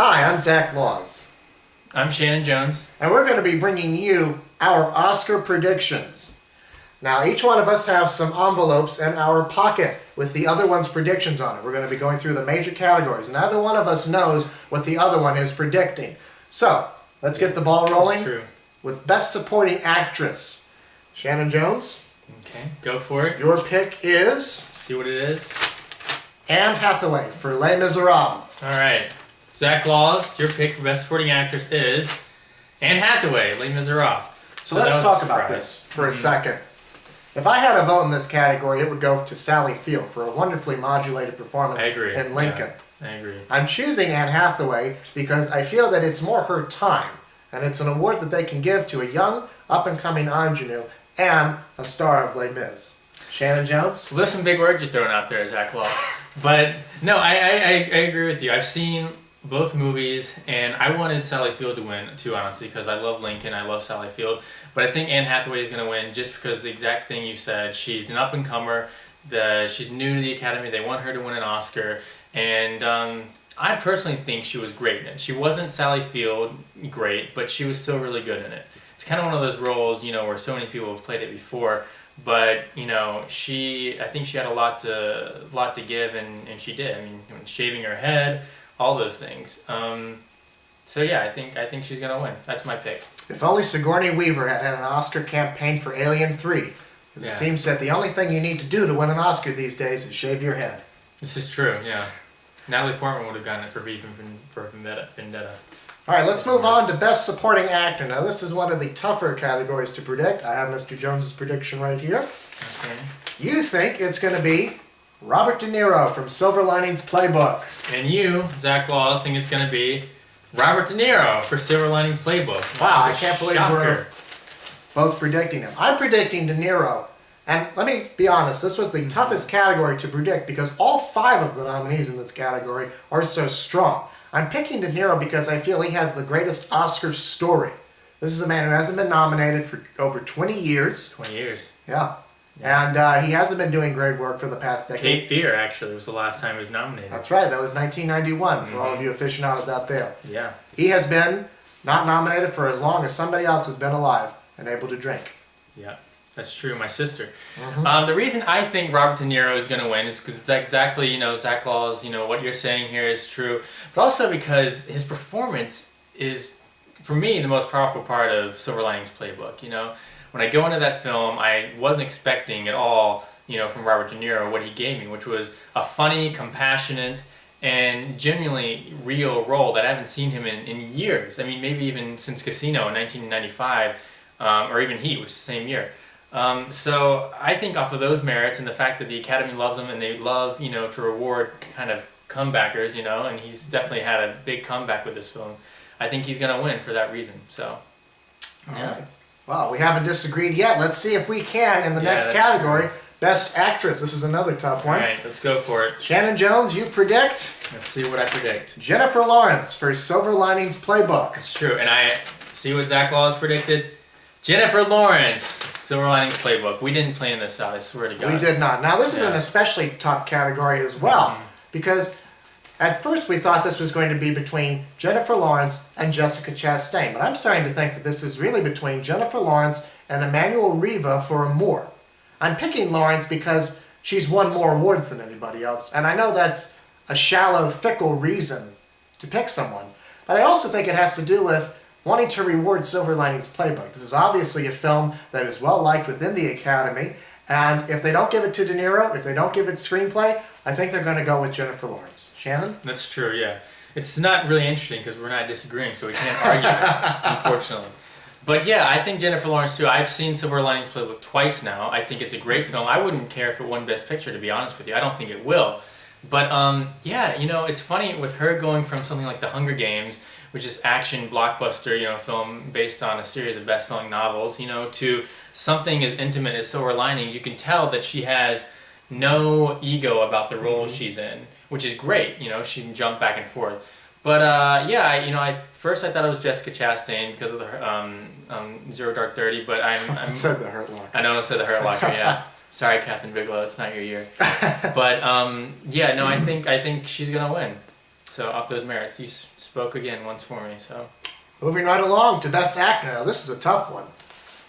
Hi, I'm Zach Laws, I'm Shannon Jones. and we're going to be bringing you our Oscar predictions. Now, each one of us have some envelopes in our pocket with the other one's predictions on it. We're going to be going through the major categories. Neither one of us knows what the other one is predicting. So, let's get the ball rolling. This is true. With Best Supporting Actress. Shannon Jones, Okay, go for it. your pick is See what it is. Anne Hathaway for Les Miserables. All right. Zach Laws, your pick for Best Supporting Actress is Anne Hathaway, Les Miserables. So let's talk about this for a second. If I had a vote in this category, it would go to Sally Field for a wonderfully modulated performance in Lincoln. Yeah, I agree. I'm choosing Anne Hathaway because I feel that it's more her time, and it's an award that they can give to a young, up-and-coming ingenue and a star of Les Mis. Shannon Jones? Well, there's some big words you're throwing out there, Zach Laws. But no, I agree with you. I've seen both movies, and I wanted Sally Field to win too, honestly, because I love Lincoln, I love Sally Field. But I think Anne Hathaway is going to win just because the exact thing you said. She's an up-and-comer. She's new to the Academy. They want her to win an Oscar. And I personally think she was great in it. She wasn't Sally Field great, but she was still really good in it. It's kind of one of those roles, where so many people have played it before. But I think she had a lot to give, and she did. I mean, shaving her head, all those things. So yeah, I think she's gonna win. That's my pick. If only Sigourney Weaver had had an Oscar campaign for Alien 3. Because it seems that the only thing you need to do to win an Oscar these days is shave your head. This is true, yeah. Natalie Portman would have gotten it for Vendetta. All right, let's move on to Best Supporting Actor. Now, this is one of the tougher categories to predict. I have Mr. Jones's prediction right here. Okay. You think it's going to be Robert De Niro from Silver Linings Playbook. And you, Zach Laws, think it's going to be Robert De Niro for Silver Linings Playbook. Wow, I can't believe Shocker. we're both predicting him. I'm predicting De Niro. And let me be honest, this was the toughest category to predict because all 5 of the nominees in this category are so strong. I'm picking De Niro because I feel he has the greatest Oscar story. This is a man who hasn't been nominated for over 20 years. 20 years. Yeah. And he hasn't been doing great work for the past decade. Cape Fear, actually, was the last time he was nominated. That's right. That was 1991 for all of you aficionados out there. Yeah. He has been not nominated for as long as somebody else has been alive and able to drink. Yeah. That's true, my sister. The reason I think Robert De Niro is going to win is because it's exactly, Zach Laws, what you're saying here is true, but also because his performance is, for me, the most powerful part of Silver Linings Playbook. When I go into that film, I wasn't expecting at all, from Robert De Niro what he gave me, which was a funny, compassionate, and genuinely real role that I haven't seen him in years. I mean, maybe even since Casino in 1995, or even Heat, which is the same year. So I think off of those merits and the fact that the Academy loves him and they love, to reward kind of comebackers, and he's definitely had a big comeback with this film. I think he's going to win for that reason. So, All right. Well, we haven't disagreed yet. Let's see if we can in the next category. True. Best Actress. This is another tough one. All right, let's go for it. Shannon Jones, you predict? Let's see what I predict. Jennifer Lawrence for Silver Linings Playbook. It's true. And I see what Zach Laws predicted. Jennifer Lawrence, Silver Linings Playbook. We didn't plan this out, I swear to God. We did not. Now, this is an especially tough category as well, because at first we thought this was going to be between Jennifer Lawrence and Jessica Chastain, but I'm starting to think that this is really between Jennifer Lawrence and Emmanuel Riva for Amour. I'm picking Lawrence because she's won more awards than anybody else, and I know that's a shallow, fickle reason to pick someone, but I also think it has to do with wanting to reward Silver Linings Playbook. This is obviously a film that is well-liked within the Academy, and if they don't give it to De Niro, if they don't give it screenplay, I think they're going to go with Jennifer Lawrence. Shannon? That's true, yeah. It's not really interesting because we're not disagreeing, so we can't argue it, unfortunately. But yeah, I think Jennifer Lawrence too. I've seen Silver Linings Playbook twice now. I think it's a great film. I wouldn't care if it won Best Picture, to be honest with you. I don't think it will. But yeah, it's funny with her going from something like The Hunger Games, which is action blockbuster, film based on a series of best-selling novels, to something as intimate as Silver Linings. You can tell that she has no ego about the role she's in, which is great. She can jump back and forth. But yeah, first I thought it was Jessica Chastain because of the Zero Dark 30, but I'm said the Hurt Locker. I know I said the Hurt Locker, yeah. Sorry, Catherine Bigelow, it's not your year. But yeah, no, I think she's gonna win. So off those merits, you spoke again once for me. So Moving right along to Best Actor. Now, this is a tough one.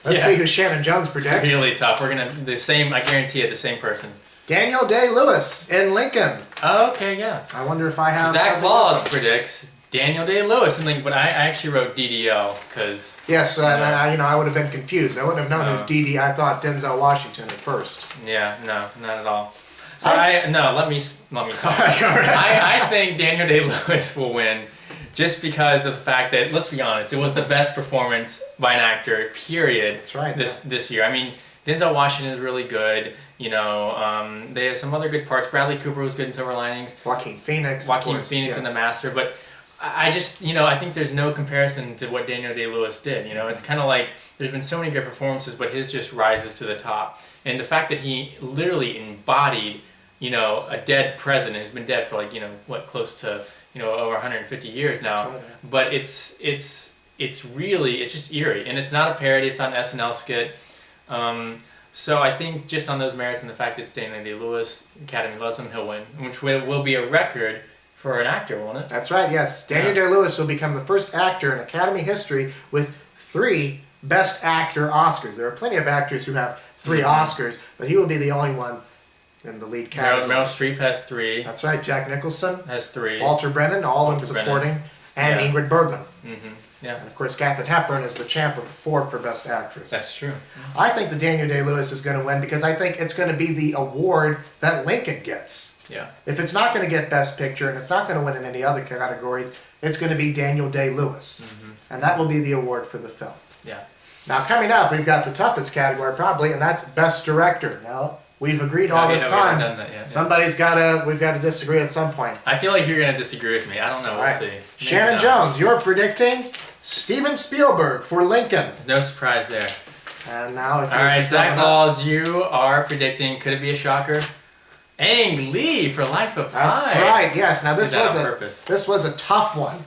Let's see who Shannon Jones predicts. It's really tough. We're gonna the same. I guarantee it. The same person. Daniel Day-Lewis in Lincoln. Oh, okay, yeah. I wonder if I have Zach something Laws different. predicts Daniel Day-Lewis in Lincoln, but I actually wrote DDL because Yes, and I would have been confused. I wouldn't have known who DD. I thought Denzel Washington at first. yeah, no, not at all. So let me talk. All right. I think Daniel Day-Lewis will win. Just because of the fact that, let's be honest, it was the best performance by an actor, period. That's right. This year. I mean, Denzel Washington is really good. You know, they have some other good parts. Bradley Cooper was good in Silver Linings. Joaquin Phoenix. In The Master. But I just, I think there's no comparison to what Daniel Day-Lewis did. You know, it's kind of like there's been so many great performances, but his just rises to the top. And the fact that he literally embodied, a dead president who's been dead for close to over 150 years now. Right, yeah. But it's just eerie, and it's not a parody. It's not an SNL skit. So I think just on those merits and the fact that it's Daniel Day-Lewis, Academy loves him, he'll win, which will be a record for an actor, won't it? That's right. Yes, Daniel Day-Lewis will become the first actor in Academy history with 3 Best Actor Oscars. There are plenty of actors who have 3 Oscars, but he will be the only one in the lead category. Meryl Streep has 3. That's right. Jack Nicholson Has 3. Walter Brennan, all in supporting, and Ingrid Bergman. Yeah. And of course, Katharine Hepburn is the champ of 4 for Best Actress. That's true. I think that Daniel Day-Lewis is going to win because I think it's going to be the award that Lincoln gets. Yeah. If it's not going to get Best Picture and it's not going to win in any other categories, it's going to be Daniel Day-Lewis. And that will be the award for the film. Yeah. Now, coming up, we've got the toughest category probably, and that's Best Director. Now, we've agreed all this We time. haven't done that yet. We've got to disagree at some point. I feel like you're going to disagree with me. I don't know. All We'll right. see. Shannon Jones, you're predicting Steven Spielberg for Lincoln. There's no surprise there. And now, if All right, Zach Laws, you are predicting, could it be a shocker? Ang Lee for Life of Pi. That's right. Yes. Now this was a tough one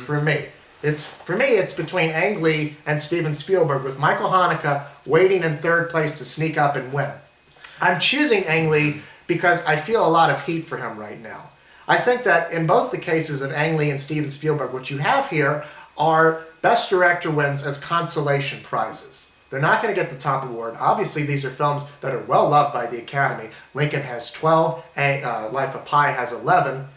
for me. It's between Ang Lee and Steven Spielberg, with Michael Haneke waiting in 3rd place to sneak up and win. I'm choosing Ang Lee because I feel a lot of heat for him right now. I think that in both the cases of Ang Lee and Steven Spielberg, what you have here are Best Director wins as consolation prizes. They're not going to get the top award. Obviously, these are films that are well loved by the Academy. Lincoln has 12, Life of Pi has 11.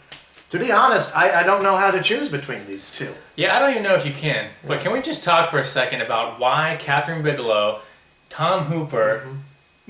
To be honest, I don't know how to choose between these 2. Yeah, I don't even know if you can. But can we just talk for a second about why Catherine Bigelow, Tom Hooper,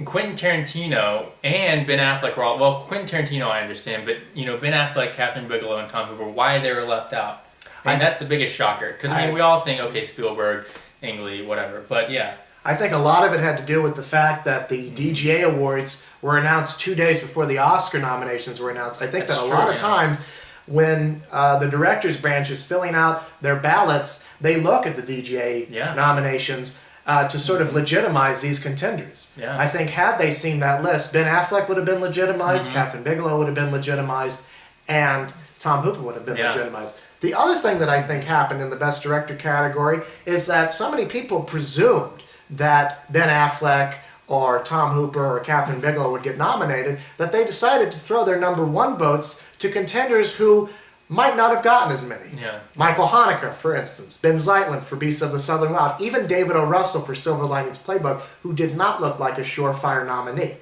Quentin Tarantino, and Ben Affleck were all... Well, Quentin Tarantino I understand, but Ben Affleck, Catherine Bigelow, and Tom Hooper, why they were left out. And that's the biggest shocker. Because, we all think, okay, Spielberg, Ang Lee, whatever. But, yeah. I think a lot of it had to do with the fact that the DGA Awards were announced 2 days before the Oscar nominations were announced. I think That's that a true, lot of times when the director's branch is filling out their ballots, they look at the DGA nominations to sort of legitimize these contenders. Yeah. I think had they seen that list, Ben Affleck would have been legitimized, Catherine Bigelow would have been legitimized, and Tom Hooper would have been legitimized. The other thing that I think happened in the Best Director category is that so many people presumed that Ben Affleck or Tom Hooper or Catherine Bigelow would get nominated, that they decided to throw their number 1 votes to contenders who might not have gotten as many. Yeah. Michael Haneke, for instance, Ben Zeitlin for Beasts of the Southern Wild, even David O. Russell for Silver Linings Playbook, who did not look like a surefire nominee.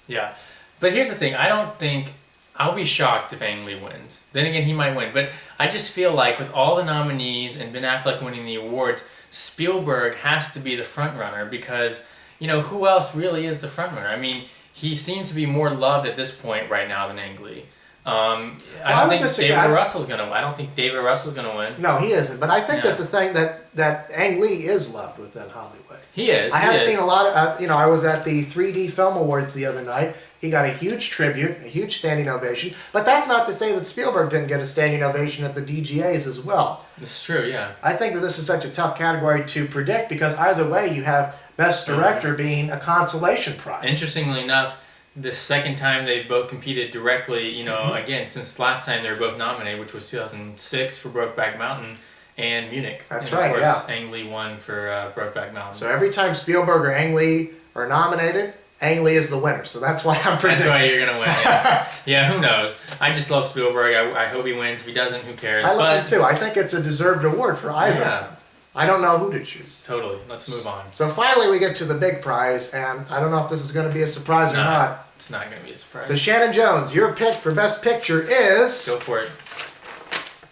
Yeah. But here's the thing. I don't think... I'll be shocked if Ang Lee wins. Then again, he might win. But I just feel like with all the nominees and Ben Affleck winning the awards, Spielberg has to be the front runner because, who else really is the front runner? I mean, he seems to be more loved at this point right now than Ang Lee. I don't think David O. Russell's going to win. I don't think David O. Russell's going to win. No, he isn't. But I think that the thing that Ang Lee is loved within Hollywood. He is. I have seen a lot of, I was at the 3D Film Awards the other night. He got a huge tribute, a huge standing ovation. But that's not to say that Spielberg didn't get a standing ovation at the DGAs as well. It's true, yeah. I think that this is such a tough category to predict because either way you have Best Director being a consolation prize. Interestingly enough, the second time they both competed directly, again, since last time they were both nominated, which was 2006 for Brokeback Mountain and Munich. That's and right, of course, Ang Lee won for Brokeback Mountain. So every time Spielberg or Ang Lee are nominated, Ang Lee is the winner, so that's why I'm predicting. That's why you're gonna win. Yeah. Yeah, who knows? I just love Spielberg. I hope he wins. If he doesn't, who cares? I love him too. I think it's a deserved award for either Yeah. of them. I don't know who to choose. Totally. Let's move on. So finally we get to the big prize, and I don't know if this is going to be a surprise It's or not. It's not gonna be a surprise. So Shannon Jones, your pick for Best Picture is Go for it.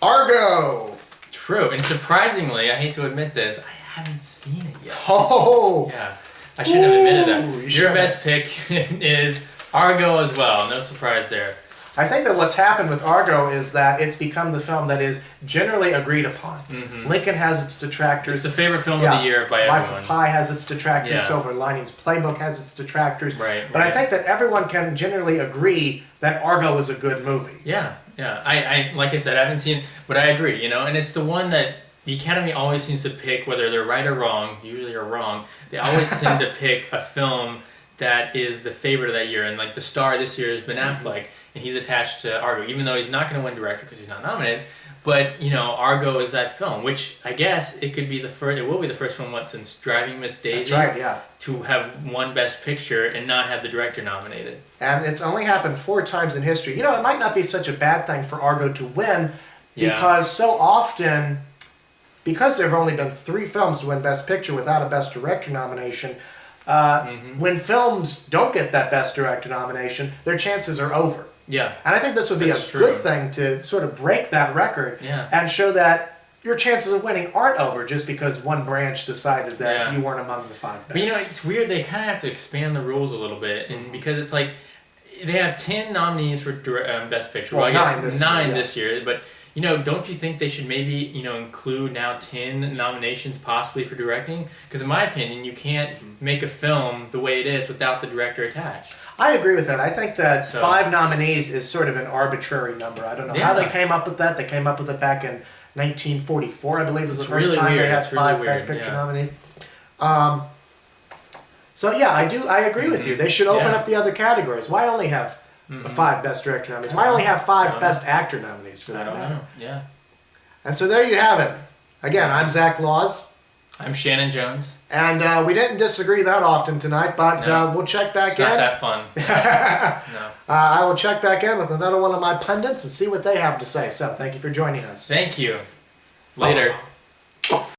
Argo. True. And surprisingly, I hate to admit this, I haven't seen it yet. Oh, Yeah. I shouldn't have admitted Ooh, that. you Your shouldn't. best pick is Argo as well. No surprise there. I think that what's happened with Argo is that it's become the film that is generally agreed upon. Lincoln has its detractors. It's the favorite film of the year by Life everyone. of Pi has its detractors. Yeah. Silver Linings Playbook has its detractors. Right, But I right. think that everyone can generally agree that Argo is a good movie. Yeah, yeah. I like I said, I haven't seen, but I agree. And it's the one that the Academy always seems to pick, whether they're right or wrong. Usually are wrong. They always tend to pick a film that is the favorite of that year. And like the star this year has been Affleck, and he's attached to Argo, even though he's not going to win director because he's not nominated. But Argo is that film, which I guess it could be the first. It will be the first one since Driving Miss Daisy. That's right, yeah. To have won Best Picture and not have the director nominated. And it's only happened 4 times in history. It might not be such a bad thing for Argo to win because so often, because there have only been 3 films to win Best Picture without a Best Director nomination, when films don't get that Best Director nomination, their chances are over. Yeah. And I think this would be That's a true. good thing to sort of break that record and show that your chances of winning aren't over just because one branch decided that you weren't among the 5 best. But it's weird. They kind of have to expand the rules a little bit, and because it's like they have 10 nominees for Best Picture. Well, I guess 9 this 9 year, this year. But don't you think they should maybe include now 10 nominations possibly for directing? Because in my opinion, you can't make a film the way it is without the director attached. I agree with that. I think that 5 nominees is sort of an arbitrary number. I don't know how they came up with that. They came up with it back in 1944, I believe, was the first time they had 5 Best Picture nominees. So yeah, I agree with you. They should open up the other categories. Why only have 5 Best Director nominees? Why only have 5 Best Actor nominees for that I don't matter? know. Yeah. And so there you have it. Again, I'm Zach Laws. I'm Shannon Jones. And we didn't disagree that often tonight, but we'll check back It's in. not that fun. No. I will check back in with another one of my pundits and see what they have to say. So thank you for joining us. Thank you. Later.